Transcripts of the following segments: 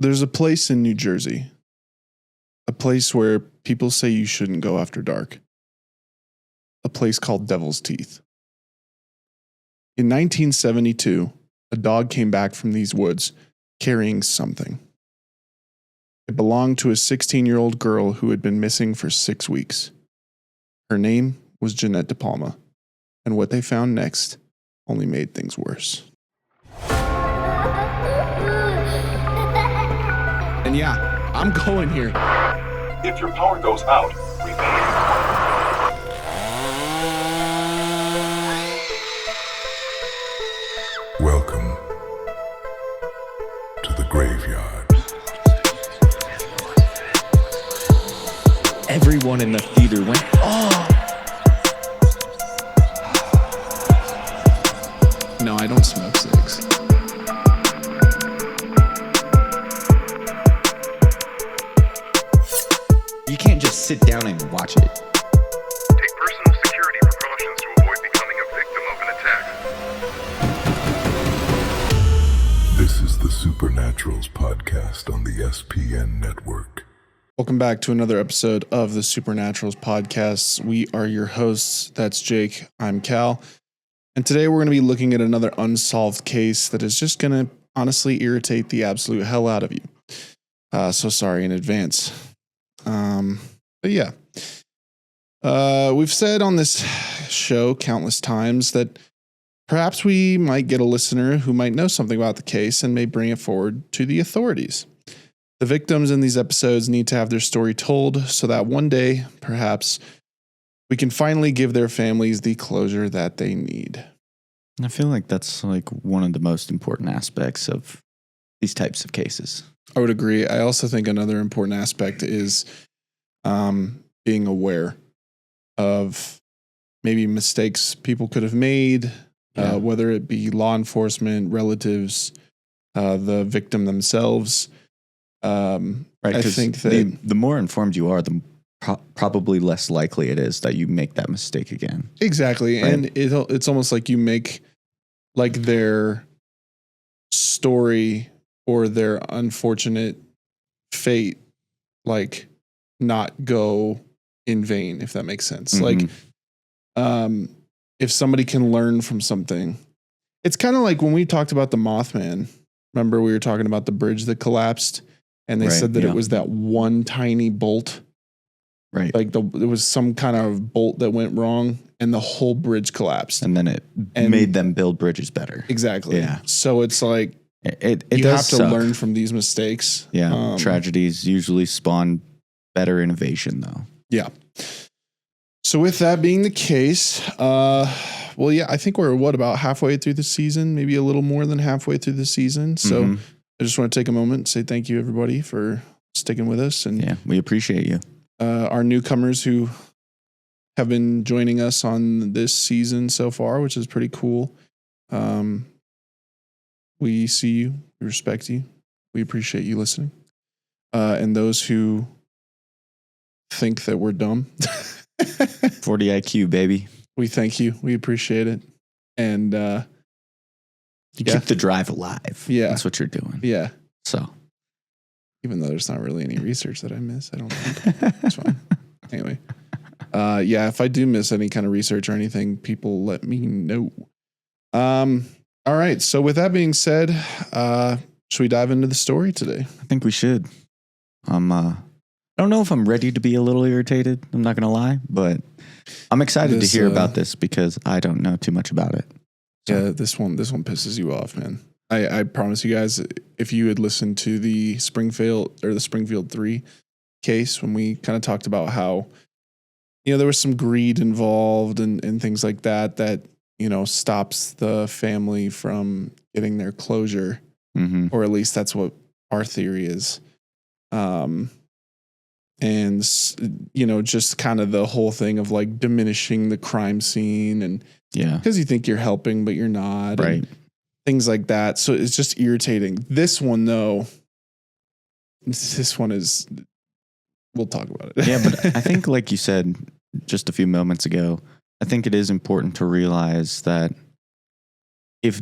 There's a place in New Jersey, a place where people say you shouldn't go after dark, a place called Devil's Teeth. In 1972, a dog came back from these woods carrying something. It belonged to a 16-year-old girl who had been missing for 6 weeks. Her name was Jeanette DePalma, and what they found next only made things worse. And yeah, I'm going here. If your power goes out, remain. Welcome to the graveyard. Everyone in the theater went, oh! No, I don't smoke cigs. You can't just sit down and watch it. Take personal security precautions to avoid becoming a victim of an attack. This is the Supernaturals podcast on the SPN network. Welcome back to another episode of the Supernaturals podcast. We are your hosts. That's Jake. I'm Cal. And today we're going to be looking at another unsolved case that is just going to honestly irritate the absolute hell out of you. So sorry in advance. But yeah, we've said on this show countless times that perhaps we might get a listener who might know something about the case and may bring it forward to the authorities. The victims in these episodes need to have their story told so that one day, perhaps, we can finally give their families the closure that they need. I feel like that's like one of the most important aspects of these types of cases. I would agree. I also think another important aspect is being aware of maybe mistakes people could have made, whether it be law enforcement, relatives, the victim themselves. Right, I think that the more informed you are, the probably less likely it is that you make that mistake again. Exactly. Right? And it's almost like you make like their story or their unfortunate fate like not go in vain, if that makes sense. Mm-hmm. Like if somebody can learn from something, it's kind of like when we talked about the Mothman. Remember we were talking about the bridge that collapsed and they said that it was that one tiny bolt. Right. Like there was some kind of bolt that went wrong and the whole bridge collapsed. And then it made them build bridges better. Exactly. Yeah. So it's like it you does have to suck. learn from these mistakes. Yeah. Tragedies usually spawn better innovation, though. Yeah. So with that being the case, well, yeah, I think we're about halfway through the season, maybe a little more than halfway through the season. So I just want to take a moment and say thank you, everybody, for sticking with us. And yeah, we appreciate you. Our newcomers who have been joining us on this season so far, which is pretty cool. We see you, we respect you, we appreciate you listening. And those who think that we're dumb, 40 IQ, baby. we thank you, we appreciate it. And You keep the drive alive. Yeah. That's what you're doing. yeah, So. even though there's not really any research that I miss, I don't think it's fine. Anyway, yeah, if I do miss any kind of research or anything, people let me know. All right. So with that being said, should we dive into the story today? I think we should. I don't know if I'm ready to be a little irritated. I'm not going to lie, but I'm excited to hear about this because I don't know too much about it. So. Yeah, this one pisses you off, man. I promise you guys, if you had listened to the Springfield 3 case, when we kind of talked about how, there was some greed involved and things like that, stops the family from getting their closure, or at least that's what our theory is. And, just kind of the whole thing of like diminishing the crime scene and because you think you're helping, but you're not. Right. And things like that. So it's just irritating. This one, though, we'll talk about it. Yeah, but I think like you said just a few moments ago, I think it is important to realize that if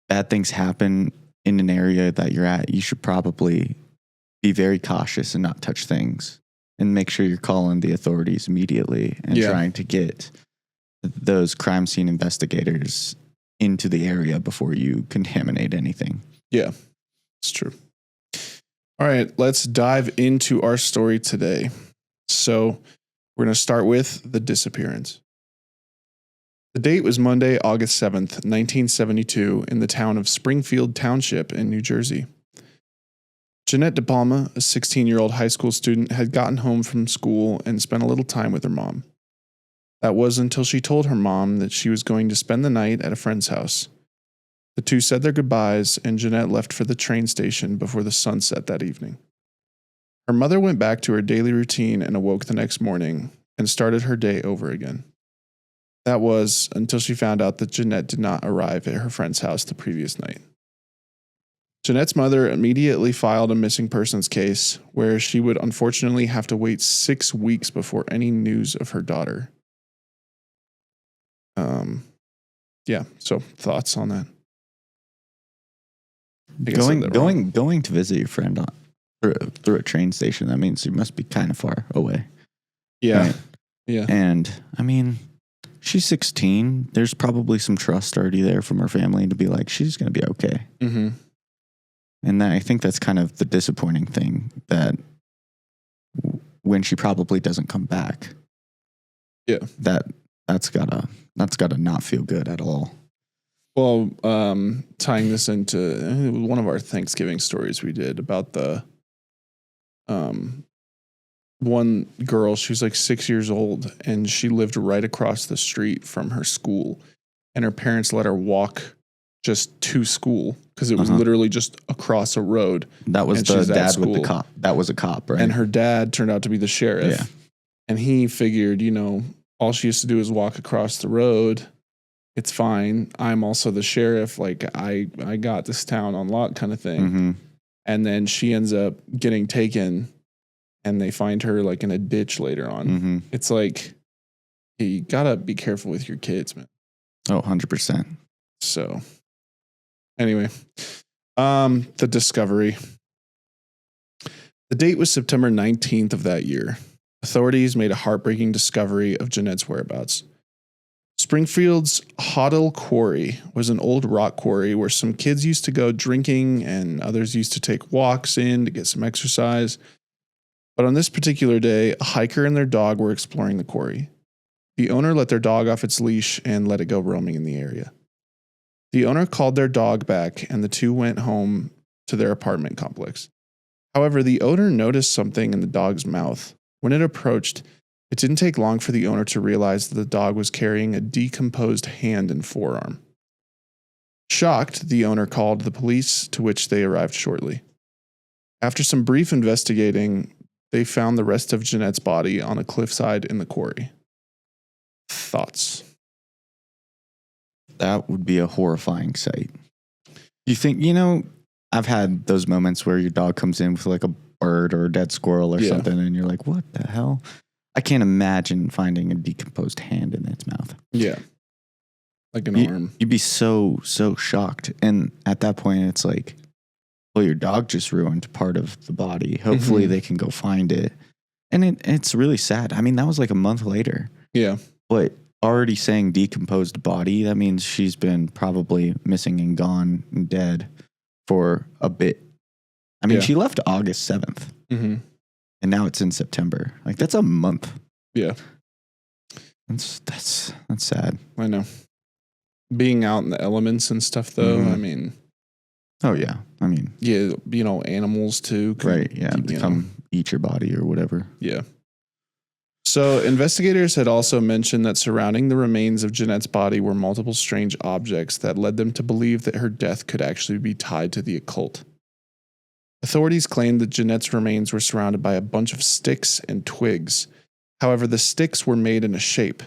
bad things happen in an area that you're at, you should probably be very cautious and not touch things, and make sure you're calling the authorities immediately and trying to get those crime scene investigators into the area before you contaminate anything. Yeah, it's true. All right, let's dive into our story today. So we're going to start with the disappearance. The date was Monday, August 7th, 1972, in the town of Springfield Township in New Jersey. Jeanette DePalma, a 16-year-old high school student, had gotten home from school and spent a little time with her mom. That was until she told her mom that she was going to spend the night at a friend's house. The two said their goodbyes, and Jeanette left for the train station before the sun set that evening. Her mother went back to her daily routine and awoke the next morning and started her day over again. That was until she found out that Jeanette did not arrive at her friend's house the previous night. Jeanette's mother immediately filed a missing persons case, where she would unfortunately have to wait 6 weeks before any news of her daughter. So thoughts on that? Going to visit your friend through a train station, that means you must be kind of far away. Yeah. Right? Yeah. And I mean, she's 16. There's probably some trust already there from her family to be like, she's going to be okay. Mm-hmm. And I think that's kind of the disappointing thing, that when she probably doesn't come back, that's gotta not feel good at all. Well, tying this into one of our Thanksgiving stories we did about the one girl, she was like 6 years old, and she lived right across the street from her school, and her parents let her walk just to school because it was literally just across a road. That was the dad with the cop. That was a cop, right? And her dad turned out to be the sheriff. Yeah. And he figured, all she has to do is walk across the road. It's fine. I'm also the sheriff. Like, I got this town on lock kind of thing. Mm-hmm. And then she ends up getting taken, and they find her like in a ditch later on. Mm-hmm. It's like, you gotta be careful with your kids, man. Oh, 100%. So anyway, the discovery. The date was September 19th of that year. Authorities made a heartbreaking discovery of Jeanette's whereabouts. Springfield's Hoddle Quarry was an old rock quarry where some kids used to go drinking and others used to take walks in to get some exercise. But on this particular day, a hiker and their dog were exploring the quarry. The owner let their dog off its leash and let it go roaming in the area. The owner called their dog back, and the two went home to their apartment complex. However, the owner noticed something in the dog's mouth. When it approached, it didn't take long for the owner to realize that the dog was carrying a decomposed hand and forearm. Shocked, the owner called the police, to which they arrived shortly. After some brief investigating, they found the rest of Jeanette's body on a cliffside in the quarry. Thoughts? That would be a horrifying sight. You think, I've had those moments where your dog comes in with like a bird or a dead squirrel or something, and you're like, what the hell? I can't imagine finding a decomposed hand in its mouth. Yeah. Like an arm. You'd be so shocked. And at that point, it's like, well, your dog just ruined part of the body. Hopefully they can go find it. And it's really sad. I mean, that was like a month later. Yeah. But already saying decomposed body, that means she's been probably missing and gone and dead for a bit. I mean, she left August 7th. Mm-hmm. And now it's in September. Like, that's a month. Yeah. That's sad. I know. Being out in the elements and stuff, though, I mean. Oh, yeah. I mean. Yeah, animals, too. Right, yeah. They come eat your body or whatever. Yeah. So, investigators had also mentioned that surrounding the remains of Jeanette's body were multiple strange objects that led them to believe that her death could actually be tied to the occult. Authorities claimed that Jeanette's remains were surrounded by a bunch of sticks and twigs. However, the sticks were made in a shape.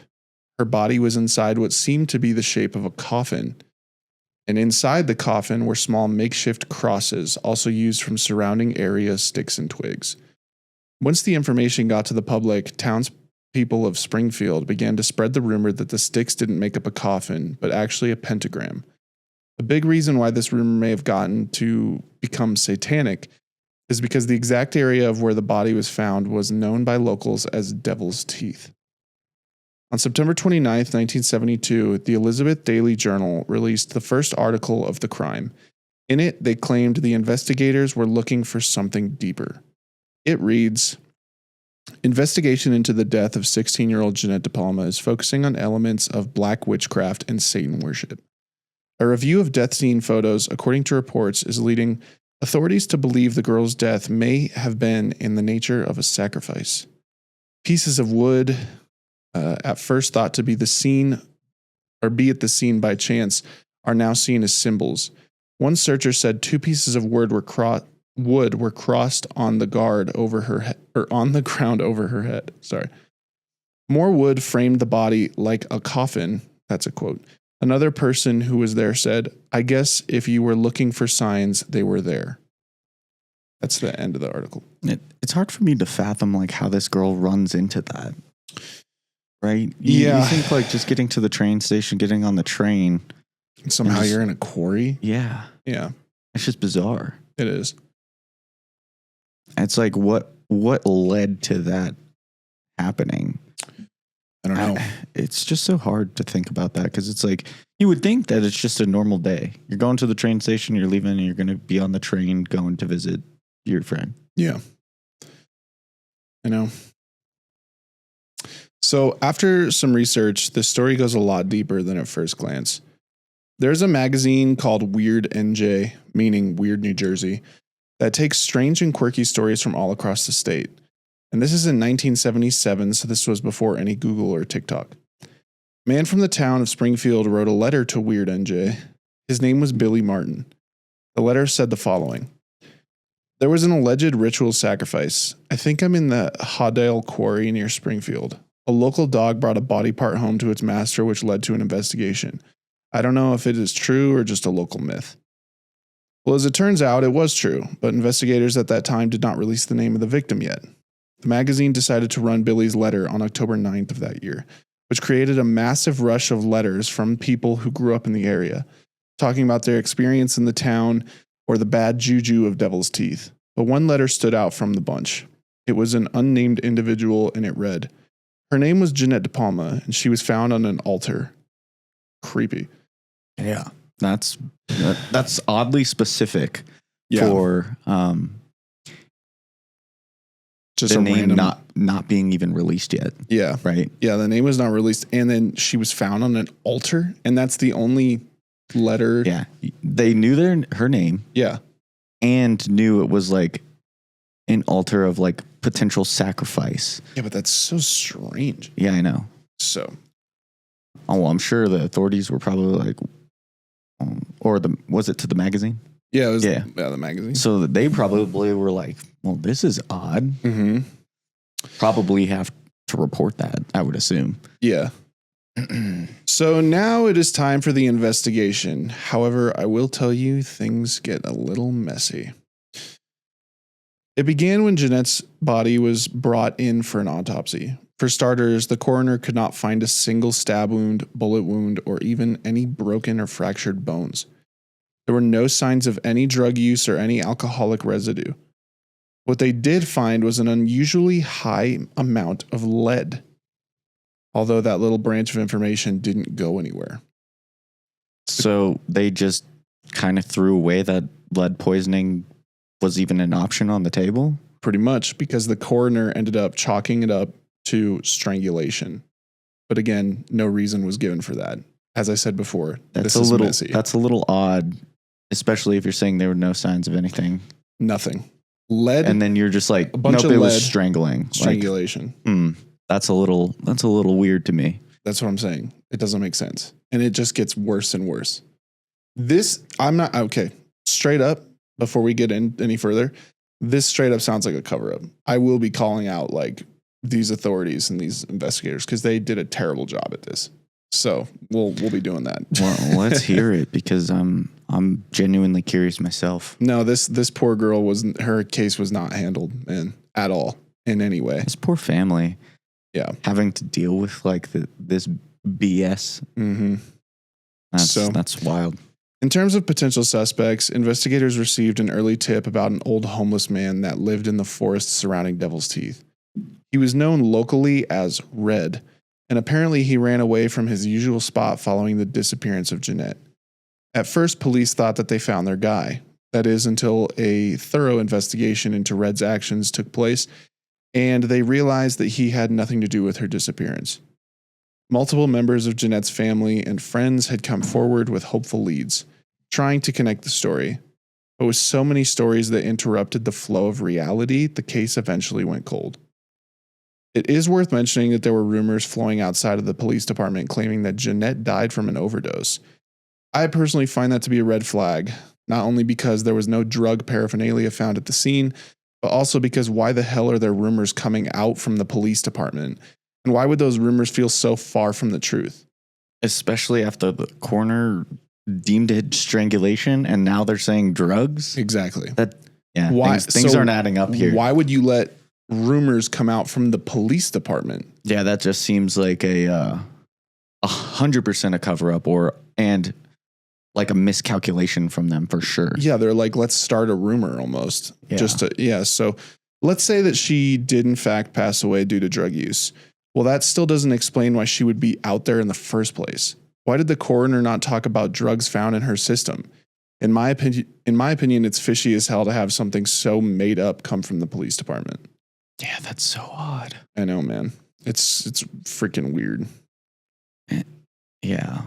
Her body was inside what seemed to be the shape of a coffin. And inside the coffin were small makeshift crosses, also used from surrounding area sticks and twigs. Once the information got to the public, townspeople of Springfield began to spread the rumor that the sticks didn't make up a coffin, but actually a pentagram. A big reason why this rumor may have gotten to become satanic is because the exact area of where the body was found was known by locals as Devil's Teeth. On September 29th, 1972, the Elizabeth Daily Journal released the first article of the crime. In it, they claimed the investigators were looking for something deeper. It reads, "Investigation into the death of 16-year-old Jeanette DePalma is focusing on elements of black witchcraft and Satan worship. A review of death scene photos, according to reports, is leading authorities to believe the girl's death may have been in the nature of a sacrifice. Pieces of wood, at first thought to be at the scene by chance, are now seen as symbols. One searcher said 2 pieces of wood were crossed on the ground over her head. Sorry. More wood framed the body like a coffin." That's a quote. Another person who was there said, "I guess if you were looking for signs, they were there." That's the end of the article. It's hard for me to fathom like how this girl runs into that. Right? Yeah. You think like just getting to the train station, getting on the train. Somehow you're in a quarry. Yeah. Yeah, It's just bizarre. it is. It's like what led to that happening? I don't know. It's just so hard to think about that because it's like you would think that it's just a normal day. You're going to the train station, you're leaving, and you're going to be on the train going to visit your friend. Yeah. I know. So after some research, the story goes a lot deeper than at first glance. There's a magazine called Weird NJ, meaning Weird New Jersey, that takes strange and quirky stories from all across the state. And this is in 1977, so this was before any Google or TikTok. A man from the town of Springfield wrote a letter to Weird NJ. His name was Billy Martin. The letter said the following: "There was an alleged ritual sacrifice. I think I'm in the Hawdale Quarry near Springfield. A local dog brought a body part home to its master, which led to an investigation. I don't know if it is true or just a local myth." Well, as it turns out, it was true, but investigators at that time did not release the name of the victim yet. The magazine decided to run Billy's letter on October 9th of that year, which created a massive rush of letters from people who grew up in the area, talking about their experience in the town or the bad juju of Devil's Teeth. But one letter stood out from the bunch. It was an unnamed individual, and it read, "Her name was Jeanette DePalma, and she was found on an altar." Creepy. Yeah. That's oddly specific for Just the a name random, not being even released yet. yeah. Right. Yeah, the name was not released. And then she was found on an altar, and that's the only letter. Yeah. They knew her name Yeah. and knew it was like an altar of like potential sacrifice. Yeah, but that's so strange. Yeah, I know. So, Oh, well, I'm sure the authorities were probably like, was it to the magazine? yeah, it was Yeah. the magazine. So they probably were like, well, this is odd. Mm-hmm. Probably have to report that, I would assume. Yeah. So now it is time for the investigation. However, I will tell you, things get a little messy. It began when Jeanette's body was brought in for an autopsy. For starters, the coroner could not find a single stab wound, bullet wound, or even any broken or fractured bones. There were no signs of any drug use or any alcoholic residue. What they did find was an unusually high amount of lead, although that little branch of information didn't go anywhere. So they just kind of threw away that lead poisoning was even an option on the table? Pretty much, because the coroner ended up chalking it up to strangulation. But again, no reason was given for that. As I said before, this is messy. That's a little odd, especially if you're saying there were no signs of anything. Nothing. Lead And then you're just like, A bunch nope, of it was lead, strangling. strangulation. Like, that's a little weird to me. That's what I'm saying. It doesn't make sense. And it just gets worse and worse. Okay, straight up, before we get in any further, this straight up sounds like a cover up. I will be calling out like these authorities and these investigators because they did a terrible job at this. So we'll be doing that. Well, let's hear it because I'm genuinely curious myself. No, this poor girl her case was not handled at all in any way. This poor family. Yeah. Having to deal with like this BS. Mm-hmm. That's wild. In terms of potential suspects, investigators received an early tip about an old homeless man that lived in the forest surrounding Devil's Teeth. He was known locally as Red, and apparently he ran away from his usual spot following the disappearance of Jeanette. At first, police thought that they found their guy. That is, until a thorough investigation into Red's actions took place, and they realized that he had nothing to do with her disappearance. Multiple members of Jeanette's family and friends had come forward with hopeful leads, trying to connect the story. But with so many stories that interrupted the flow of reality, the case eventually went cold. It is worth mentioning that there were rumors flowing outside of the police department claiming that Jeanette died from an overdose. I personally find that to be a red flag, not only because there was no drug paraphernalia found at the scene, but also because why the hell are there rumors coming out from the police department? And why would those rumors feel so far from the truth? Especially after the coroner deemed it strangulation and now they're saying drugs. Exactly. Things aren't adding up here. Why would you let rumors come out from the police department? Yeah, that just seems like a 100% a cover up and like a miscalculation from them for sure. Yeah, they're like, let's start a rumor almost. Yeah. So let's say that she did in fact pass away due to drug use. Well, that still doesn't explain why she would be out there in the first place. Why did the coroner not talk about drugs found in her system? In my opinion, it's fishy as hell to have something so made up come from the police department. Yeah, that's so odd. I know, man. It's freaking weird. Yeah.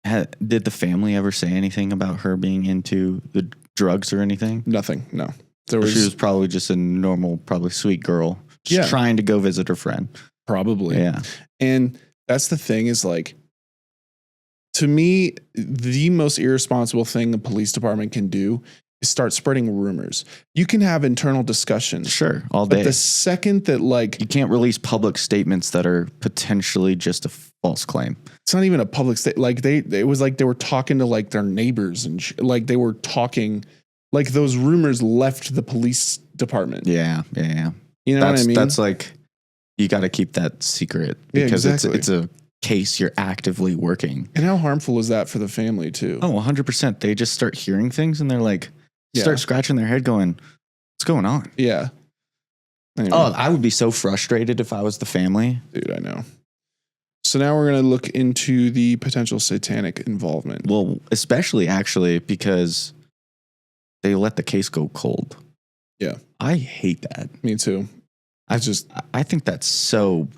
Did the family ever say anything about her being into the drugs or anything? Nothing. No. She was probably just a normal, probably sweet girl. Just trying to go visit her friend. Probably. Yeah. And that's the thing is like, to me, the most irresponsible thing the police department can do is start spreading rumors. You can have internal discussions. Sure. All day. But the second that like, you can't release public statements that are potentially just a false claim. It's not even a public state. Like it was like they were talking to like their neighbors and like they were talking, like those rumors left the police department. Yeah. You know what I mean? That's like, you got to keep that secret because it's a case you're actively working. And how harmful is that for the family too? Oh, 100%. They just start hearing things and they're like, start scratching their head going, what's going on? Yeah. Anyway. Oh, I would be so frustrated if I was the family. Dude, I know. So now we're going to look into the potential satanic involvement. Well, especially actually because they let the case go cold. Yeah. I hate that. Me too. I think that's so,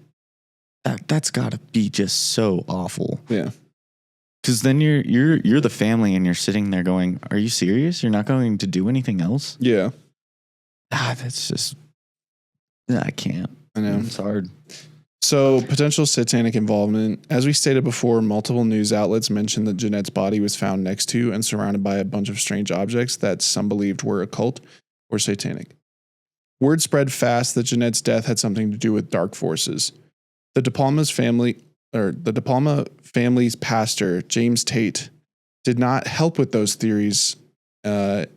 that's got to be just so awful. Yeah. Because then you're the family and you're sitting there going, are you serious? You're not going to do anything else? Yeah. That's just, I can't. I know. It's hard. So, potential satanic involvement. As we stated before, multiple news outlets mentioned that Jeanette's body was found next to and surrounded by a bunch of strange objects that some believed were occult or satanic. Word spread fast that Jeanette's death had something to do with dark forces. The DePalma family's pastor, James Tate, did not help with those theories and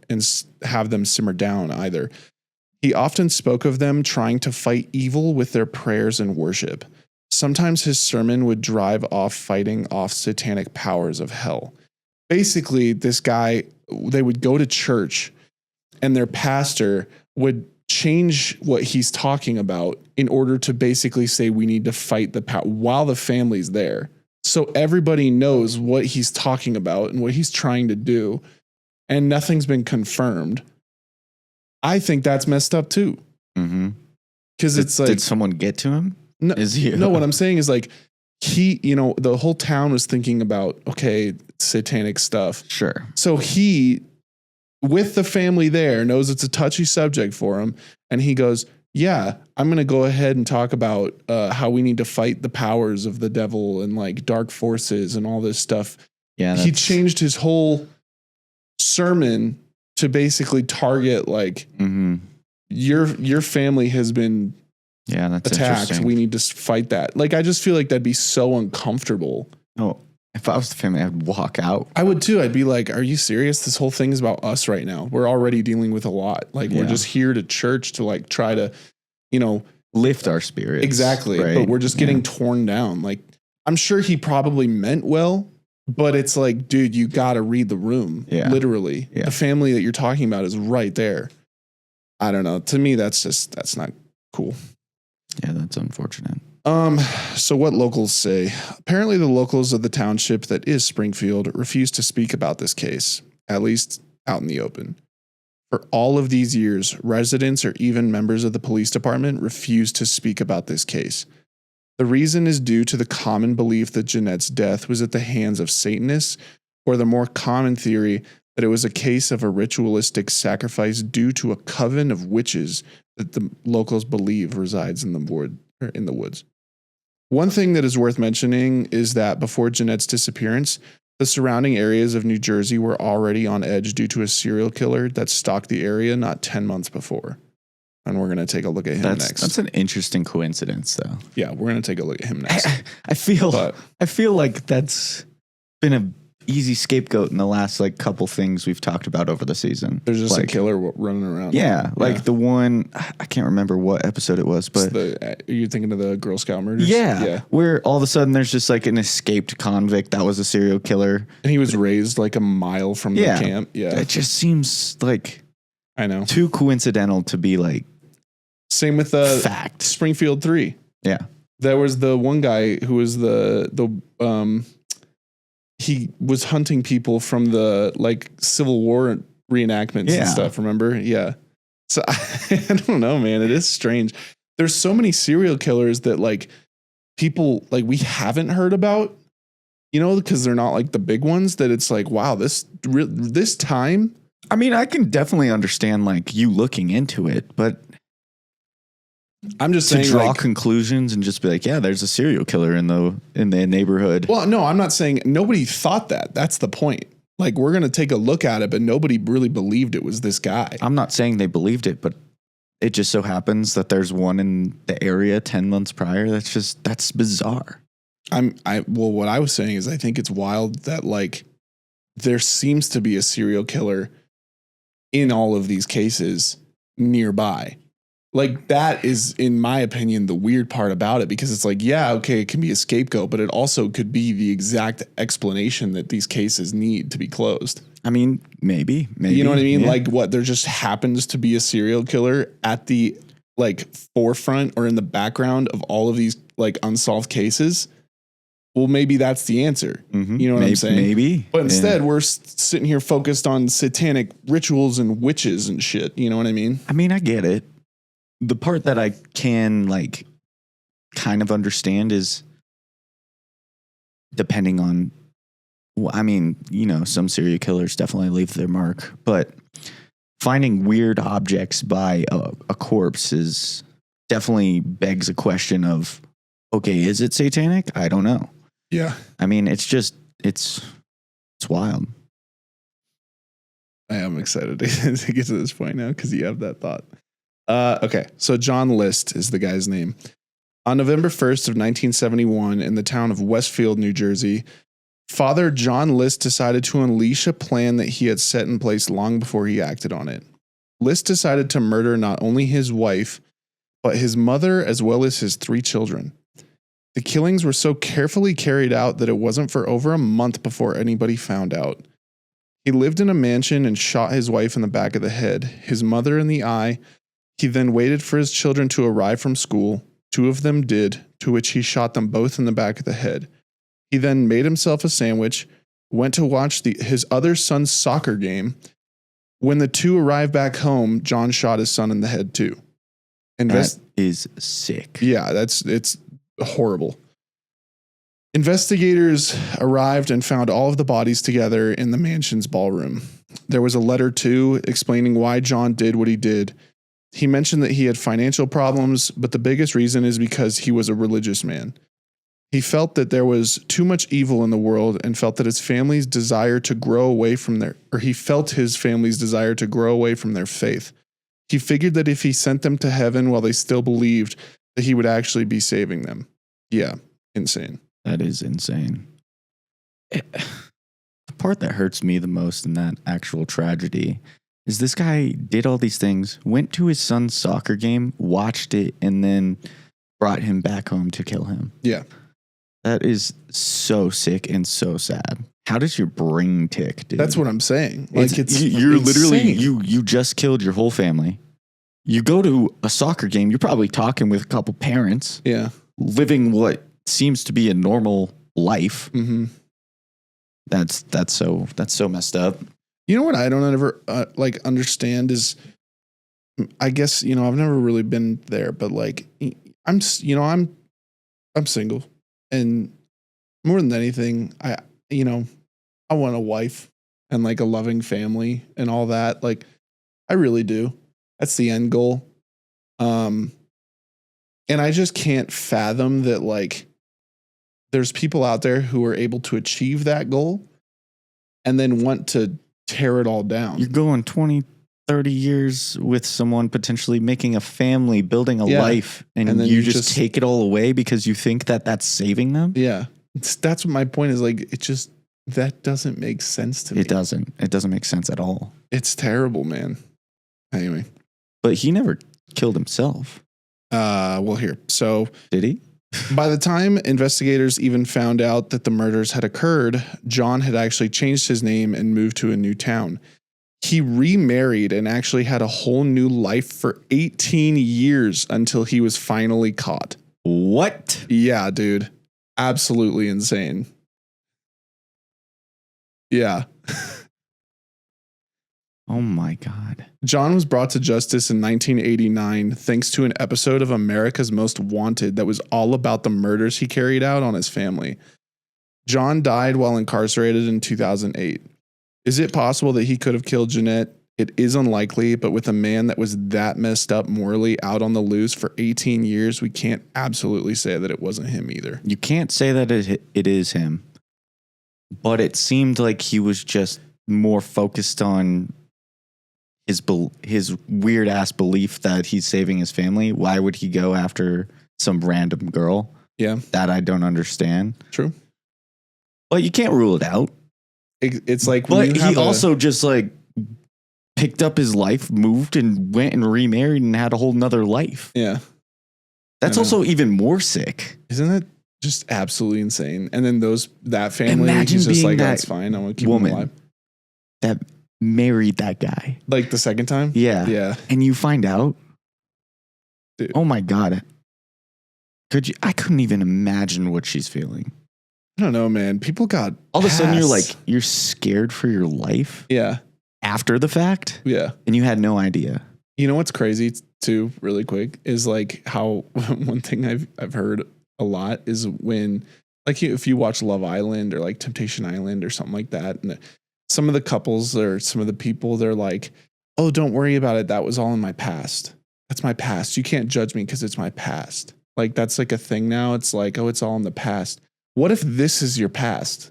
have them simmer down either. He often spoke of them trying to fight evil with their prayers and worship. Sometimes his sermon would drive off fighting off satanic powers of hell. Basically, this guy, they would go to church and their pastor would change what he's talking about in order to basically say we need to fight the power while the family's there. So everybody knows what he's talking about and what he's trying to do, and nothing's been confirmed. I think that's messed up too. Mm-hmm. Because it's like, did someone get to him? No, what I'm saying is like the whole town was thinking about, okay, satanic stuff. Sure. So he, with the family there, knows it's a touchy subject for him. And he goes, yeah, I'm going to go ahead and talk about how we need to fight the powers of the devil and like dark forces and all this stuff. Yeah. He changed his whole sermon to basically target like your family has been attacked. We need to fight that. Like, I just feel like that'd be so uncomfortable. Oh, if I was the family, I'd walk out. I would too. I'd be like, are you serious? This whole thing is about us right now. We're already dealing with a lot. Like, we're just here to church to like try to, lift our spirits. Exactly. Right? But we're just getting torn down. Like, I'm sure he probably meant well, But it's like, dude, you got to read the room. Yeah. Literally. Yeah. The family that you're talking about is right there. I don't know. To me, that's not cool. Yeah, that's unfortunate. So what locals say? Apparently the locals of the township that is Springfield refuse to speak about this case, at least out in the open. For all of these years, residents or even members of the police department refuse to speak about this case. The reason is due to the common belief that Jeanette's death was at the hands of Satanists, or the more common theory that it was a case of a ritualistic sacrifice due to a coven of witches that the locals believe resides in the woods. One thing that is worth mentioning is that before Jeanette's disappearance, the surrounding areas of New Jersey were already on edge due to a serial killer that stalked the area not 10 months before. And we're going to take a look at him next. That's an interesting coincidence, though. Yeah, we're going to take a look at him next. I feel like that's been a easy scapegoat in the last like couple things we've talked about over the season. There's just like, a killer running around. Yeah, like the one, I can't remember what episode it was, but are you thinking of the Girl Scout murders? Yeah, where all of a sudden there's just like an escaped convict that was a serial killer, and he was raised like a mile from the camp. Yeah, it just seems like I know too coincidental to be like. Same with fact. Springfield 3. Yeah, there was the one guy who was he was hunting people from the like Civil War reenactments and stuff. Remember? Yeah. So I don't know, man. It is strange. There's so many serial killers that like people like we haven't heard about, you know, because they're not like the big ones. That it's like, wow, this time. I mean, I can definitely understand like you looking into it, but. I'm just saying, to draw conclusions and just be like, yeah, there's a serial killer in the neighborhood. Well, no, I'm not saying nobody thought that. That's the point. Like, we're going to take a look at it, but nobody really believed it was this guy. I'm not saying they believed it, but it just so happens that there's one in the area 10 months prior. That's bizarre. What I was saying is I think it's wild that like there seems to be a serial killer in all of these cases nearby. Like that is, in my opinion, the weird part about it, because it's like, yeah, okay, it can be a scapegoat, but it also could be the exact explanation that these cases need to be closed. I mean, maybe. You know what I mean? Yeah. Like what, there just happens to be a serial killer at the like forefront or in the background of all of these like unsolved cases. Well, maybe that's the answer. Mm-hmm. You know what I'm saying? Maybe. But instead we're sitting here focused on satanic rituals and witches and shit. You know what I mean? I mean, I get it. The part that I can like kind of understand is depending on, well, I mean, you know, some serial killers definitely leave their mark, but finding weird objects by a corpse is definitely begs a question of, okay, is it satanic? I don't know. Yeah. I mean, it's wild. I am excited to get to this point now because you have that thought. Okay, so John List is the guy's name. On November 1st of 1971, in the town of Westfield, New Jersey, Father John List decided to unleash a plan that he had set in place long before he acted on it. List decided to murder not only his wife, but his mother as well as his 3 children. The killings were so carefully carried out that it wasn't for over a month before anybody found out. He lived in a mansion and shot his wife in the back of the head, his mother in the eye. He then waited for his children to arrive from school. 2 of them did, to which he shot them both in the back of the head. He then made himself a sandwich, went to watch his other son's soccer game. When the 2 arrived back home, John shot his son in the head too. That is sick. Yeah, it's horrible. Investigators arrived and found all of the bodies together in the mansion's ballroom. There was a letter too, explaining why John did what he did. He mentioned that he had financial problems, but the biggest reason is because he was a religious man. He felt that there was too much evil in the world and felt that his family's desire to grow away from their faith. He figured that if he sent them to heaven while they still believed, that he would actually be saving them. Yeah, insane. That is insane. The part that hurts me the most in that actual tragedy is this guy did all these things, went to his son's soccer game, watched it, and then brought him back home to kill him. Yeah. That is so sick and so sad. How does your brain tick, dude? That's what I'm saying. Like you're literally insane. you just killed your whole family. You go to a soccer game, you're probably talking with a couple parents, Yeah. living what seems to be a normal life. Mm-hmm. That's so messed up. You know what I don't ever like understand is, I guess, you know, I've never really been there, but like I'm single, and more than anything, I want a wife and like a loving family and all that. Like I really do. That's the end goal. And I just can't fathom that like there's people out there who are able to achieve that goal and then want to tear it all down. You're going 20, 30 years with someone, potentially making a family, building a life, and then you just take it all away because you think that that's saving them? Yeah. That's what my point is. Like, it just, that doesn't make sense to me. It doesn't make sense at all. It's terrible, man. Anyway. But he never killed himself. Well, here. So did he? By the time investigators even found out that the murders had occurred, John had actually changed his name and moved to a new town. He remarried and actually had a whole new life for 18 years until he was finally caught. What? Yeah, dude. Absolutely insane. Yeah. Oh my God. John was brought to justice in 1989 thanks to an episode of America's Most Wanted that was all about the murders he carried out on his family. John died while incarcerated in 2008. Is it possible that he could have killed Jeanette? It is unlikely, but with a man that was that messed up morally out on the loose for 18 years, we can't absolutely say that it wasn't him either. You can't say that it is him, but it seemed like he was just more focused on his weird ass belief that he's saving his family. Why would he go after some random girl? Yeah. That I don't understand. True. But you can't rule it out. It's like, but he also just like picked up his life, moved and went and remarried and had a whole nother life. Yeah. That's also even more sick. Isn't that just absolutely insane? And then that family, he's just like, that's fine. I want to keep him alive. That married that guy. Like the second time? Yeah. Yeah. And you find out, dude. Oh my God. I couldn't even imagine what she's feeling. I don't know, man. People got all of a sudden you're scared for your life. Yeah. After the fact. Yeah. And you had no idea. You know what's crazy too, really quick, is like how one thing I've heard a lot is when, like, if you watch Love Island or like Temptation Island or something like that, and some of the couples or some of the people, they're like, oh, don't worry about it. That was all in my past. That's my past. You can't judge me because it's my past. Like, that's like a thing now. It's like, oh, it's all in the past. What if this is your past?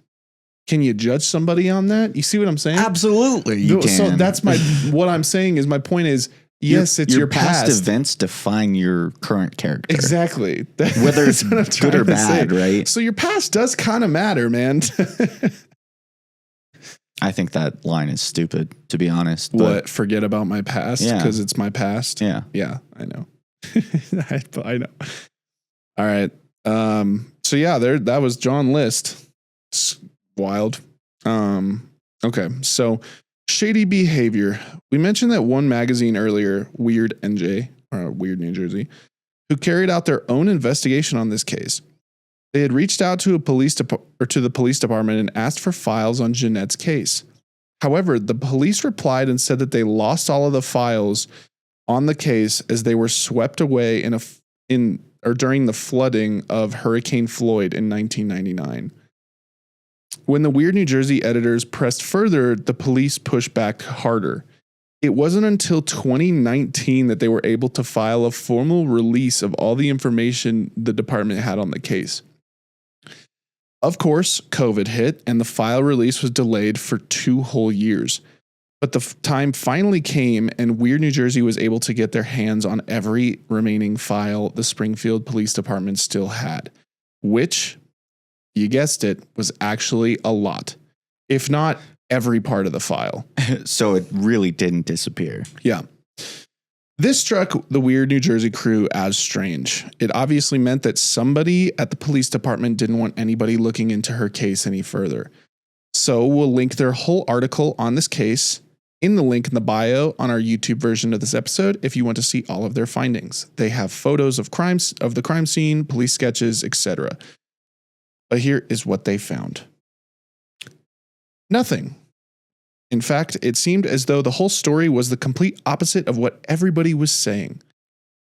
Can you judge somebody on that? You see what I'm saying? Absolutely. You can. So that's what I'm saying is, my point is, yes, it's your past. Events define your current character. Exactly. Whether it's good or bad, right? So your past does kind of matter, man. I think that line is stupid, to be honest. What? Forget about my past because it's my past? Yeah. Yeah, I know. I know. All right. So yeah, that was John List. It's wild. Okay. So shady behavior. We mentioned that one magazine earlier, Weird NJ, or Weird New Jersey, who carried out their own investigation on this case. They had reached out to the police department and asked for files on Jeanette's case. However, the police replied and said that they lost all of the files on the case as they were swept away during the flooding of Hurricane Floyd in 1999. When the Weird New Jersey editors pressed further, the police pushed back harder. It wasn't until 2019 that they were able to file a formal release of all the information the department had on the case. Of course, COVID hit and the file release was delayed for 2 whole years. But the time finally came and Weird New Jersey was able to get their hands on every remaining file the Springfield Police Department still had, which, you guessed it, was actually a lot, if not every part of the file. So it really didn't disappear. Yeah. This struck the Weird New Jersey crew as strange. It obviously meant that somebody at the police department didn't want anybody looking into her case any further. So we'll link their whole article on this case in the link in the bio on our YouTube version of this episode if you want to see all of their findings. They have photos of the crime scene, police sketches, etc. But here is what they found. Nothing. In fact, it seemed as though the whole story was the complete opposite of what everybody was saying.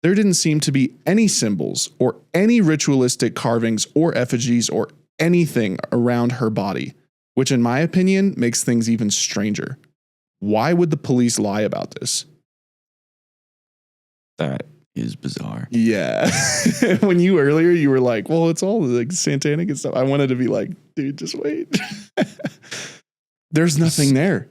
There didn't seem to be any symbols or any ritualistic carvings or effigies or anything around her body, which in my opinion makes things even stranger. Why would the police lie about this? That is bizarre. Yeah. When you were like, well, it's all like satanic and stuff. I wanted to be like, dude, just wait. There's nothing there.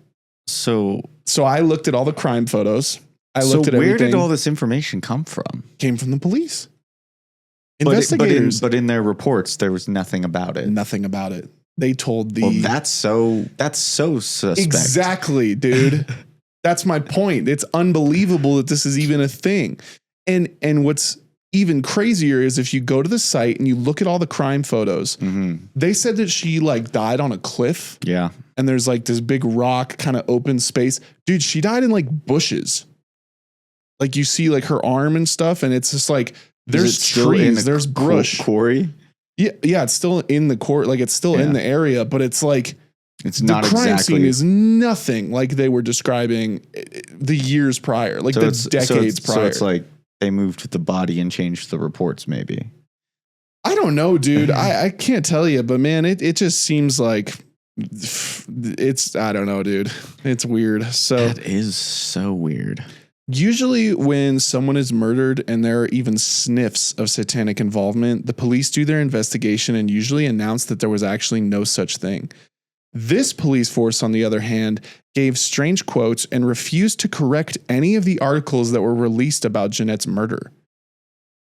So I looked at all the crime photos. I looked at everything. Where did all this information come from? Came from the police. Investigators. But in their reports, there was nothing about it. Nothing about it. They told the... Well, that's so suspect. Exactly, dude. That's my point. It's unbelievable that this is even a thing. And what's even crazier is if you go to the site and you look at all the crime photos, they said that she like died on a cliff. Yeah. And there's like this big rock kind of open space. Dude, she died in like bushes. Like you see like her arm and stuff. And it's just like, there's trees, there's brush. Quarry? Yeah, it's still in the court, like it's still in the area, but it's like it's not the crime exactly scene is nothing like they were describing the years prior, like decades prior. So it's like they moved the body and changed the reports, maybe. I don't know, dude. I can't tell you, but man, it just seems like I don't know, dude. It's weird. So that is so weird. Usually when someone is murdered and there are even sniffs of satanic involvement, the police do their investigation and usually announce that there was actually no such thing. This police force, on the other hand, gave strange quotes and refused to correct any of the articles that were released about Jeanette's murder.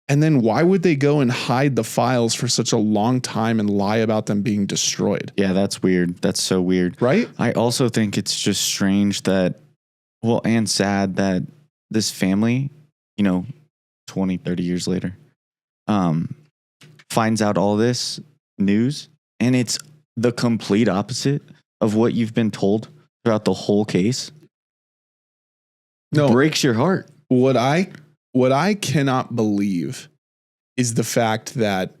And then why would they go and hide the files for such a long time and lie about them being destroyed? Yeah, that's weird. That's so weird. Right? I also think it's just strange that, and sad that this family, 20, 30 years later, finds out all this news and it's the complete opposite of what you've been told throughout the whole case. No, it breaks your heart. What I cannot believe is the fact that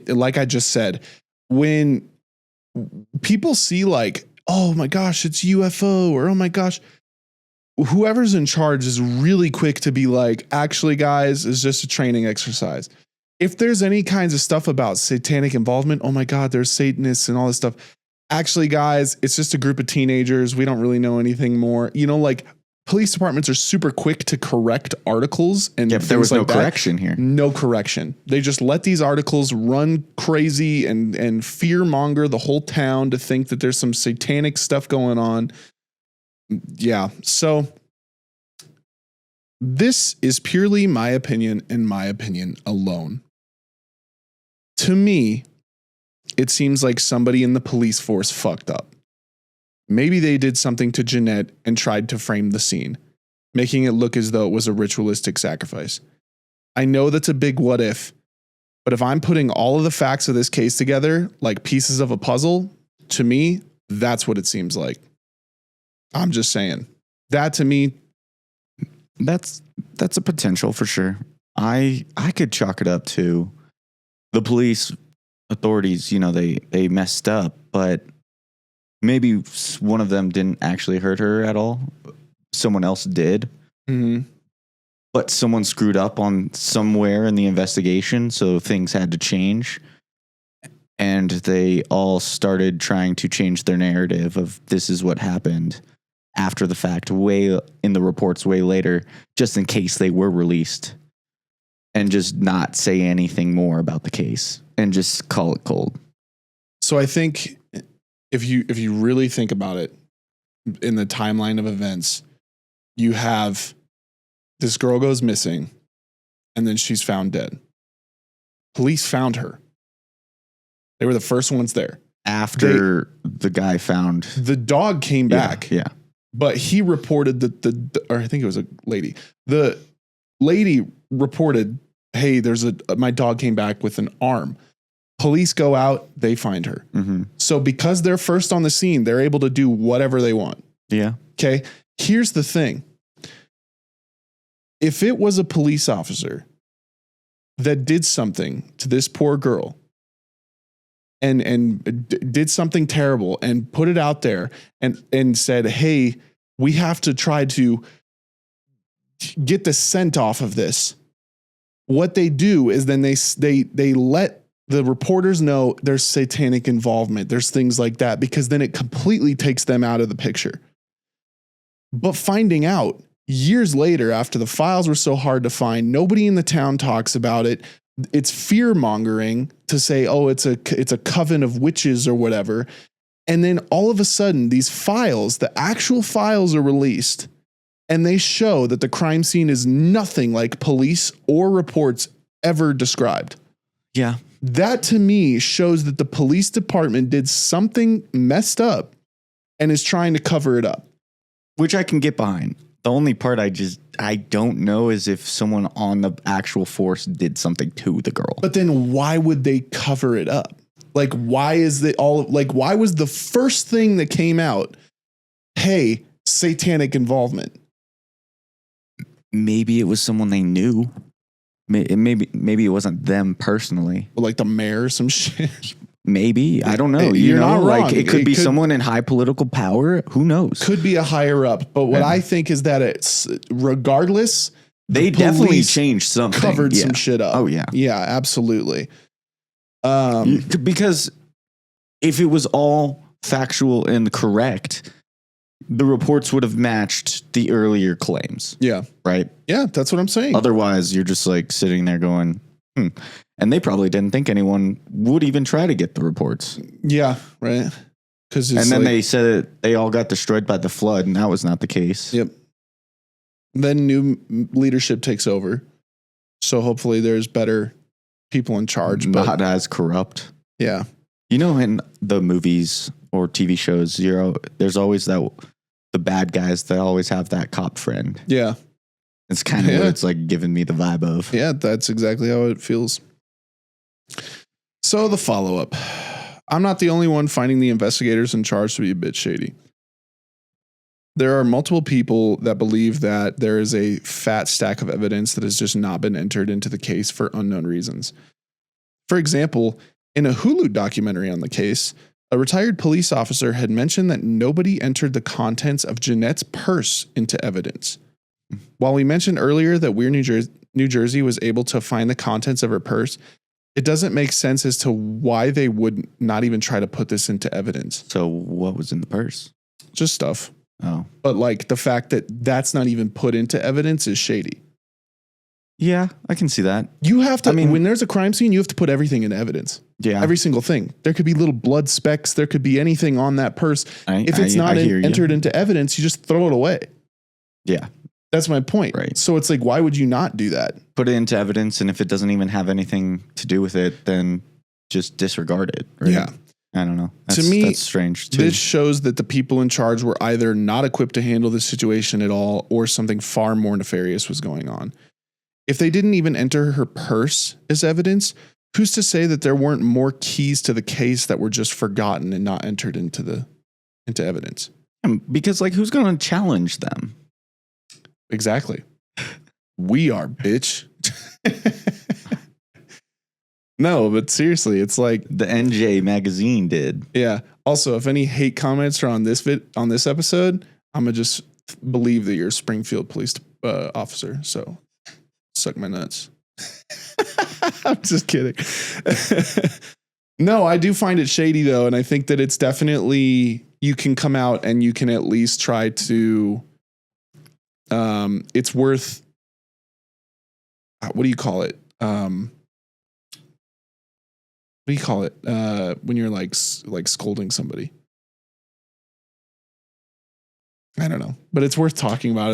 like I just said, when people see like, oh my gosh, it's UFO, or oh my gosh, whoever's in charge is really quick to be like, actually, guys, it's just a training exercise. If there's any kinds of stuff about satanic involvement, oh my God, there's Satanists and all this stuff. Actually, guys, it's just a group of teenagers. We don't really know anything more. Like police departments are super quick to correct articles. And but there was no correction here. No correction. They just let these articles run crazy and fear monger the whole town to think that there's some satanic stuff going on. Yeah. So this is purely my opinion and my opinion alone. To me, it seems like somebody in the police force fucked up. Maybe they did something to Jeanette and tried to frame the scene, making it look as though it was a ritualistic sacrifice. I know that's a big what if, but if I'm putting all of the facts of this case together like pieces of a puzzle, to me, that's what it seems like. I'm just saying that to me, that's a potential for sure. I could chalk it up to the police authorities. They messed up, but maybe one of them didn't actually hurt her at all. Someone else did, but someone screwed up on somewhere in the investigation, so things had to change. And they all started trying to change their narrative of this is what happened after the fact, way in the reports way later, just in case they were released, and just not say anything more about the case and just call it cold. So I think if you really think about it in the timeline of events, you have this girl goes missing and then she's found dead. Police found her. They were the first ones there. After the guy found... The dog came back. Yeah. But he reported that or I think it was a lady. The lady reported, hey, my dog came back with an arm. Police go out, they find her. Mm-hmm. So because they're first on the scene, they're able to do whatever they want. Yeah. Okay. Here's the thing. If it was a police officer that did something to this poor girl and did something terrible and put it out there and said, hey, we have to try to get the scent off of this. What they do is then they let the reporters know there's satanic involvement. There's things like that, because then it completely takes them out of the picture. But finding out years later, after the files were so hard to find, nobody in the town talks about it. It's fear mongering to say, oh, it's a coven of witches or whatever. And then all of a sudden, these files, the actual files, are released, and they show that the crime scene is nothing like police or reports ever described. Yeah. That to me shows that the police department did something messed up and is trying to cover it up. Which I can get behind. The only part I don't know is if someone on the actual force did something to the girl. But then why would they cover it up? Like, why is it all like, why was the first thing that came out, hey, satanic involvement? Maybe it was someone they knew. Maybe it wasn't them personally. Like the mayor or some shit. Maybe. I don't know. You're not wrong. Like it could be someone in high political power. Who knows? Could be a higher up. But what I think is that it's regardless, they definitely police changed something. covered some shit up. Oh, yeah. Yeah, absolutely. Because if it was all factual and correct, the reports would have matched the earlier claims. Yeah. Right? Yeah, that's what I'm saying. Otherwise, you're just like sitting there going, And they probably didn't think anyone would even try to get the reports. Yeah, right. And then they said it, they all got destroyed by the flood, and that was not the case. Yep. Then new leadership takes over. So hopefully there's better people in charge. Not as corrupt. Yeah. You know, in the movies or TV shows, there's always the bad guys that always have that cop friend. Yeah. It's kind of what it's like giving me the vibe of. Yeah, that's exactly how it feels. So the follow-up. I'm not the only one finding the investigators in charge to be a bit shady. There are multiple people that believe that there is a fat stack of evidence that has just not been entered into the case for unknown reasons. For example, in a Hulu documentary on the case, a retired police officer had mentioned that nobody entered the contents of Jeanette's purse into evidence. While we mentioned earlier that Weir, New Jersey was able to find the contents of her purse, it doesn't make sense as to why they would not even try to put this into evidence. So what was in the purse? Just stuff. Oh. But like the fact that that's not even put into evidence is shady. Yeah, I can see that. You have to, when there's a crime scene, you have to put everything in evidence. Yeah. Every single thing. There could be little blood specks. There could be anything on that purse. If it's not entered into evidence, you just throw it away. Yeah. That's my point. Right. So it's like, why would you not do that? Put it into evidence, and if it doesn't even have anything to do with it, then just disregard it. Right? Yeah. I don't know. To me, that's strange too. This shows that the people in charge were either not equipped to handle the situation at all, or something far more nefarious was going on. If they didn't even enter her purse as evidence, who's to say that there weren't more keys to the case that were just forgotten and not entered into evidence? Because like, who's going to challenge them? Exactly. We are, bitch. No, but seriously, it's like the NJ magazine did. Yeah. Also, if any hate comments are on this episode, I'm gonna just believe that you're a Springfield police officer. So suck my nuts. I'm just kidding. No, I do find it shady though, and I think that it's definitely, you can come out and you can at least try to. It's worth. What do you call it? What do you call it when you're like scolding somebody? I don't know, but it's worth talking about.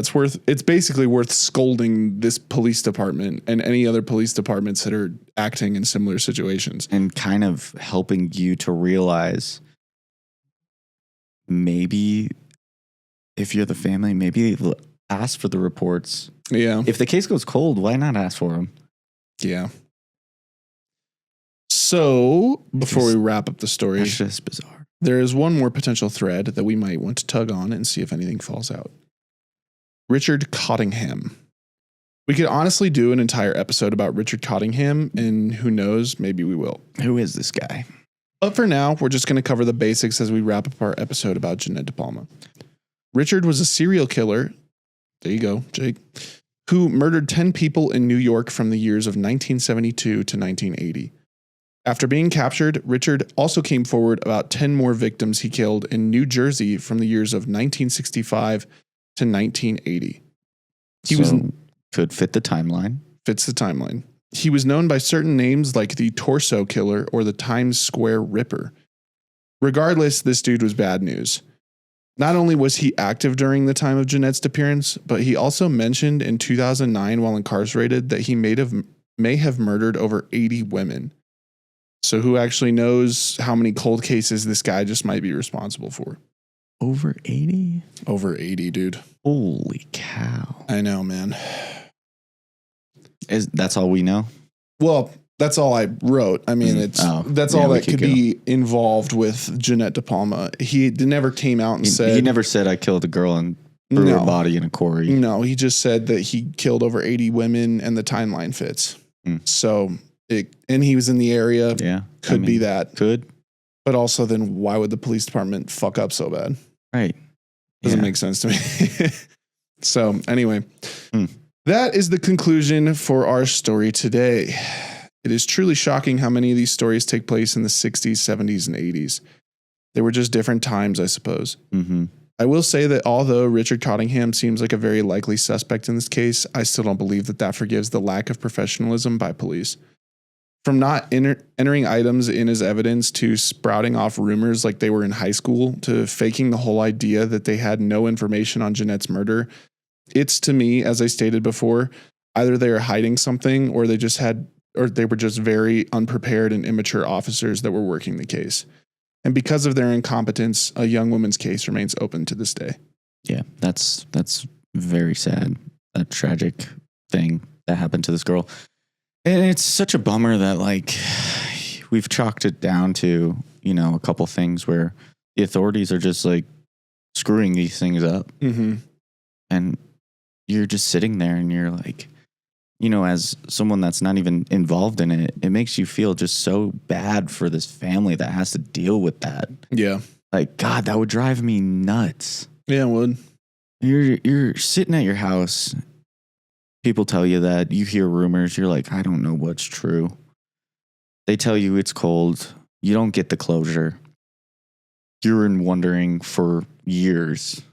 It's basically worth scolding this police department and any other police departments that are acting in similar situations, and kind of helping you to realize maybe if you're the family, maybe ask for the reports. Yeah. If the case goes cold, why not ask for them? Yeah. So before we wrap up the story, That's just bizarre. there is one more potential thread that we might want to tug on and see if anything falls out. Richard Cottingham. We could honestly do an entire episode about Richard Cottingham, and who knows, maybe we will. Who is this guy? But for now, we're just going to cover the basics as we wrap up our episode about Jeanette DePalma. Richard was a serial killer. There you go, Jake. Who murdered 10 people in New York from the years of 1972 to 1980. After being captured, Richard also came forward about 10 more victims he killed in New Jersey from the years of 1965 to 1980. Could fit the timeline. Fits the timeline. He was known by certain names like the Torso Killer or the Times Square Ripper. Regardless, this dude was bad news. Not only was he active during the time of Jeanette's disappearance, but he also mentioned in 2009 while incarcerated that he may have murdered over 80 women. So who actually knows how many cold cases this guy just might be responsible for? Over 80? Over 80, dude. Holy cow. I know, man. That's all we know? Well, that's all I wrote. I mean, that's all that could be involved with Jeanette DePalma. He never came out and said... He never said, I killed a girl and threw her body in a quarry. No, he just said that he killed over 80 women and the timeline fits. So, and he was in the area. Yeah. Could be that. Could. But also then why would the police department fuck up so bad? Right. Doesn't make sense to me. So anyway, that is the conclusion for our story today. It is truly shocking how many of these stories take place in the 60s, 70s, and 80s. They were just different times, I suppose. Mm-hmm. I will say that although Richard Cottingham seems like a very likely suspect in this case, I still don't believe that forgives the lack of professionalism by police. From not entering items in as evidence to sprouting off rumors like they were in high school to faking the whole idea that they had no information on Jeanette's murder, it's to me, as I stated before, either they are hiding something or they were just very unprepared and immature officers that were working the case. And because of their incompetence, a young woman's case remains open to this day. Yeah, that's very sad. That tragic thing that happened to this girl. And it's such a bummer that we've chalked it down to, a couple things where the authorities are just screwing these things up. Mm-hmm. And you're just sitting there and you're like, as someone that's not even involved in it, it makes you feel just so bad for this family that has to deal with that. Yeah. God, that would drive me nuts. Yeah, it would. You're sitting at your house. People tell you that. You hear rumors. You're like, I don't know what's true. They tell you it's cold. You don't get the closure. You're wondering for years.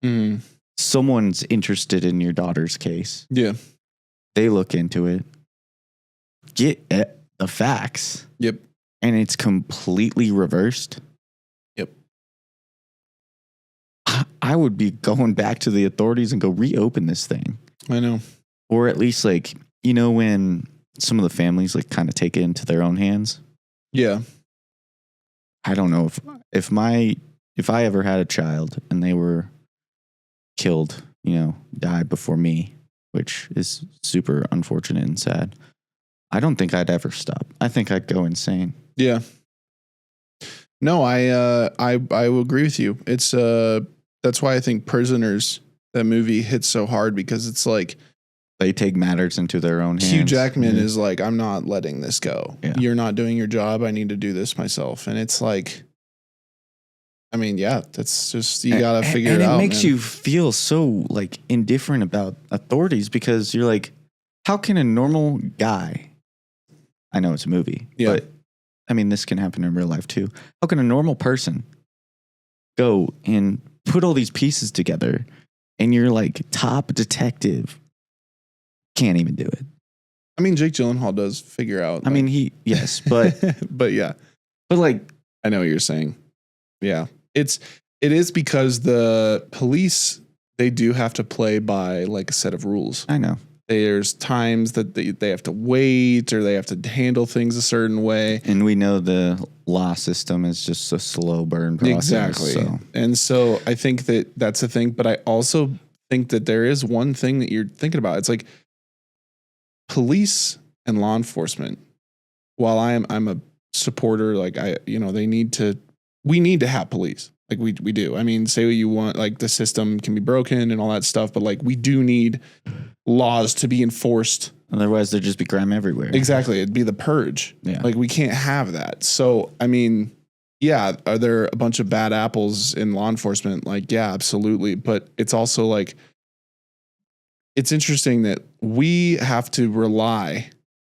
Mm. Someone's interested in your daughter's case. Yeah. They look into it. Get the facts. Yep. And it's completely reversed. Yep. I would be going back to the authorities and go reopen this thing. I know. Or at least when some of the families kind of take it into their own hands. Yeah. I don't know if I ever had a child and they were killed, died before me, which is super unfortunate and sad. I don't think I'd ever stop. I think I'd go insane. Yeah. No, I will agree with you. It's that's why I think Prisoners, that movie, hits so hard, because it's they take matters into their own hands. Hugh Jackman is I'm not letting this go. Yeah. You're not doing your job. I need to do this myself. And it's that's just, you got to figure it out. And it makes you feel so indifferent about authorities, because you're how can a normal guy, I know it's a movie, but this can happen in real life too. How can a normal person go and put all these pieces together and you're top detective? Can't even do it. Jake Gyllenhaal does figure out. Yes, but but yeah, but I know what you're saying. Yeah, it is because the police, they do have to play by a set of rules. I know. There's times that they have to wait, or they have to handle things a certain way. And we know the law system is just a slow burn process. Exactly. So. And so I think that's a thing, but I also think that there is one thing that you're thinking about. It's police and law enforcement, while I'm a supporter. Like we need to have police. Like we do. I mean, say what you want, like the system can be broken and all that stuff, but like we do need laws to be enforced. Otherwise there'd just be crime everywhere. Exactly. It'd be the purge. Yeah. Like we can't have that. So, I mean, yeah, are there a bunch of bad apples in law enforcement? Like, yeah, absolutely. But it's also like, it's interesting that we have to rely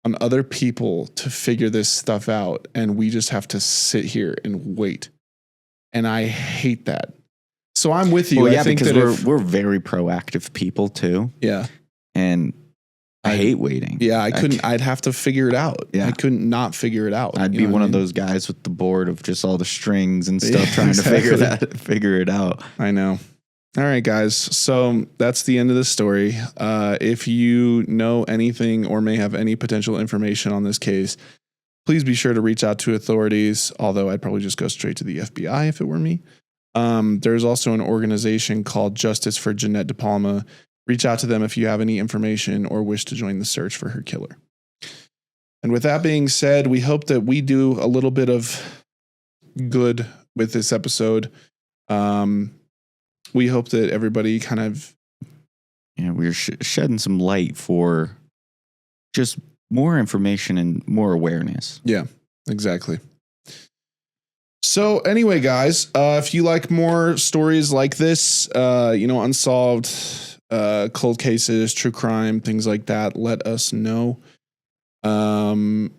on other people to figure this stuff out. And we just have to sit here and wait. And I hate that. So I'm with you. Well, yeah, I think because we're very proactive people too. Yeah. And I hate waiting. Yeah, I'd have to figure it out. Yeah. I couldn't not figure it out. I'd be one of those guys with the board of just all the strings and stuff trying to figure it out. I know. All right, guys. So that's the end of the story. If you know anything or may have any potential information on this case, please be sure to reach out to authorities, although I'd probably just go straight to the FBI if it were me. There's also an organization called Justice for Jeanette DePalma. Reach out to them if you have any information or wish to join the search for her killer. And with that being said, we hope that we do a little bit of good with this episode. We hope that everybody kind of... Yeah, we're shedding some light for just more information and more awareness. Yeah, exactly. So anyway, guys, if you like more stories like this, unsolved cold cases, true crime, things like that, let us know. And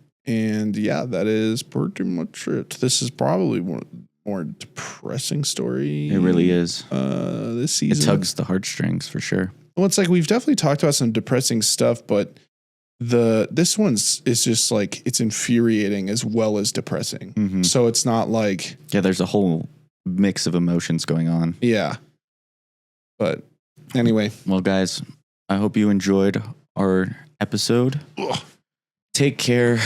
yeah, that is pretty much it. This is probably one of the more depressing story. It really is. This season. It tugs the heartstrings for sure. Well, it's like we've definitely talked about some depressing stuff, but this one's is just like it's infuriating as well as depressing. Mm-hmm. So it's not like there's a whole mix of emotions going on. Yeah. But anyway, well, guys, I hope you enjoyed our episode. Ugh. Take care,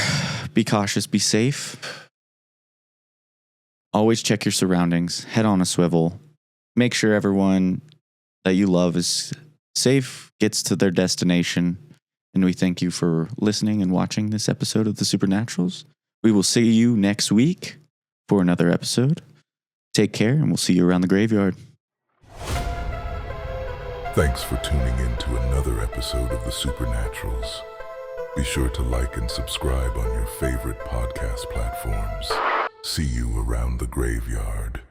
be cautious, be safe. Always check your surroundings, head on a swivel. Make sure everyone that you love is safe, gets to their destination. And we thank you for listening and watching this episode of The Supernaturals. We will see you next week for another episode. Take care, and we'll see you around the graveyard. Thanks for tuning in to another episode of The Supernaturals. Be sure to like and subscribe on your favorite podcast platforms. See you around the graveyard.